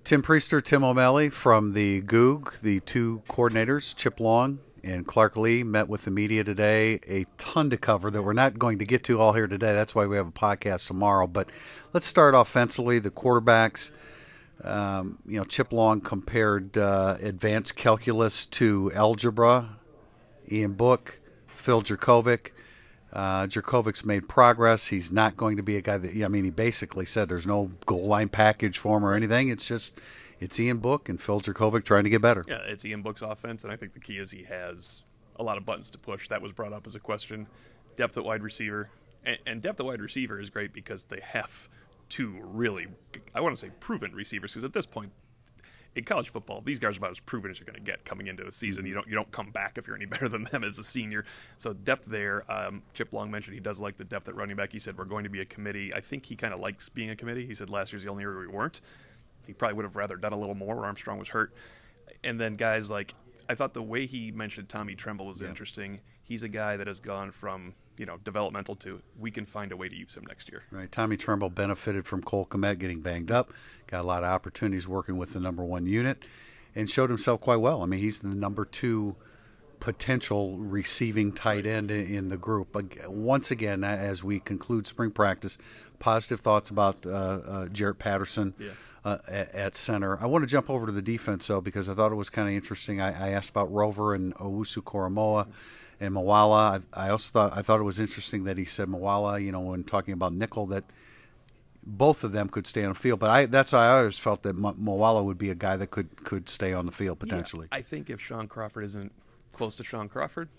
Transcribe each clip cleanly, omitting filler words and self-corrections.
Tim Priester, Tim O'Malley from the Goog, the two coordinators, Chip Long and Clark Lea, met with the media today. A ton to cover that we're not going to get to all here today. That's why we have a podcast tomorrow. But let's start offensively. The quarterbacks, Chip Long compared advanced calculus to algebra. Ian Book, Phil Jerkovic. Jerkovic's made progress. He's not going to be a guy that, he basically said there's no goal line package for him or anything. It's Ian Book and Phil Jerkovic trying to get better. Yeah, it's Ian Book's offense, and I think the key is he has a lot of buttons to push. That was brought up as a question. Depth at wide receiver. And depth at wide receiver is great because they have two really, I want to say proven receivers, because at this point, in college football, these guys are about as proven as you're going to get coming into a season. You don't come back if you're any better than them as a senior. So depth there. Chip Long mentioned he does like the depth at running back. He said we're going to be a committee. I think he kind of likes being a committee. He said last year's the only year we weren't. He probably would have rather done a little more. Armstrong was hurt. And then guys like, I thought the way he mentioned Tommy Tremble was interesting. He's a guy that has gone from developmental to we can find a way to use him next year. Right. Tommy Tremble benefited from Cole Kmet getting banged up, got a lot of opportunities working with the number one unit, and showed himself quite well. He's the number two potential receiving tight end in the group. But once again, as we conclude spring practice, positive thoughts about Jarrett Patterson. Yeah. At center. I want to jump over to the defense, though, because I thought it was kind of interesting. I asked about Rover and Owusu Koromoa and Moala. I thought it was interesting that he said Moala, when talking about nickel, that both of them could stay on the field. But that's why I always felt that Moala would be a guy that could stay on the field potentially. Yeah, I think if Sean Crawford isn't close to Sean Crawford,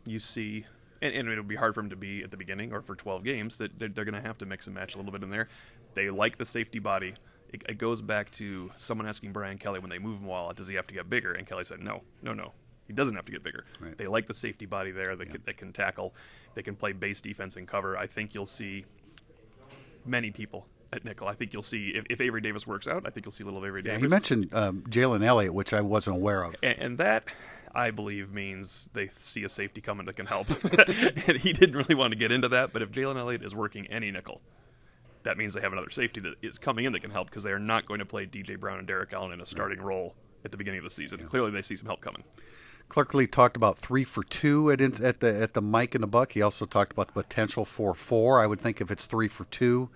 you see, and it'll be hard for him to be at the beginning or for 12 games, that they're going to have to mix and match a little bit in there. They like the safety body. It goes back to someone asking Brian Kelly when they move Moala, does he have to get bigger? And Kelly said, no. He doesn't have to get bigger. Right. They like the safety body there that can tackle. They can play base defense and cover. I think you'll see many people at nickel. I think you'll see, if Avery Davis works out, I think you'll see a little Avery Davis. He mentioned Jalen Elliott, which I wasn't aware of. And that, I believe, means they see a safety coming that can help. And he didn't really want to get into that, but if Jalen Elliott is working any nickel, that means they have another safety that is coming in that can help, because they are not going to play DJ Brown and Derek Allen in a starting role at the beginning of the season. Yeah. Clearly, they see some help coming. Clark Lea talked about 3 for 2 at the Mike and the Buck. He also talked about the potential for 4. I would think if it's 3 for 2,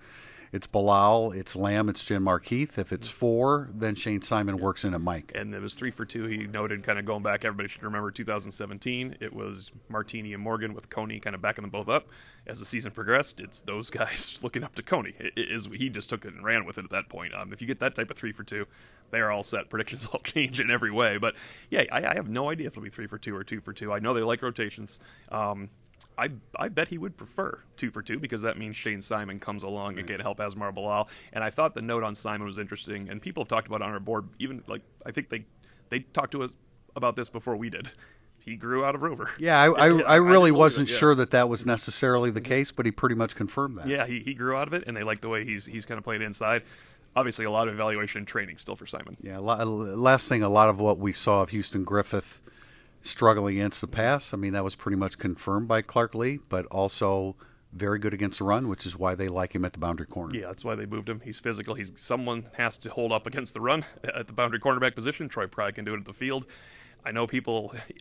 it's Bilal, it's Lamb, it's Jen Markeith. If it's 4, then Shane Simon works in at Mike. And it was 3 for 2. He noted, kind of going back, everybody should remember 2017. It was Martini and Morgan with Coney kind of backing them both up. As the season progressed, it's those guys looking up to Coney. He just took it and ran with it at that point. If you get that type of 3 for 2, they are all set. Predictions all change in every way. But yeah, I have no idea if it'll be 3 for 2 or 2 for 2. I know they like rotations. I bet he would prefer 2 for 2, because that means Shane Simon comes along and can help Asmar Bilal. And I thought the note on Simon was interesting, and people have talked about it on our board. Even I think they talked to us about this before we did. He grew out of Rover. Yeah, I really wasn't sure that was necessarily the case, but he pretty much confirmed that. Yeah, he grew out of it, and they like the way he's kind of played inside. Obviously, a lot of evaluation and training still for Simon. Yeah, last thing, a lot of what we saw of Houston Griffith struggling against the pass, that was pretty much confirmed by Clark Lea, but also very good against the run, which is why they like him at the boundary corner. Yeah, that's why they moved him. He's physical. Someone has to hold up against the run at the boundary cornerback position. Troy Pry can do it at the field. I know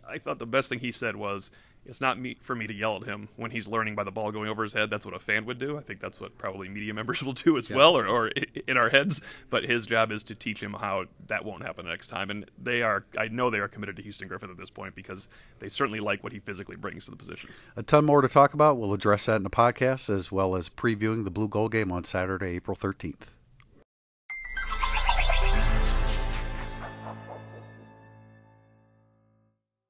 I thought the best thing he said was, it's not for me to yell at him when he's learning by the ball going over his head. That's what a fan would do. I think that's what probably media members will do as well, or in our heads. But his job is to teach him how that won't happen next time. And I know they are committed to Houston Griffith at this point, because they certainly like what he physically brings to the position. A ton more to talk about. We'll address that in the podcast, as well as previewing the Blue Gold game on Saturday, April 13th.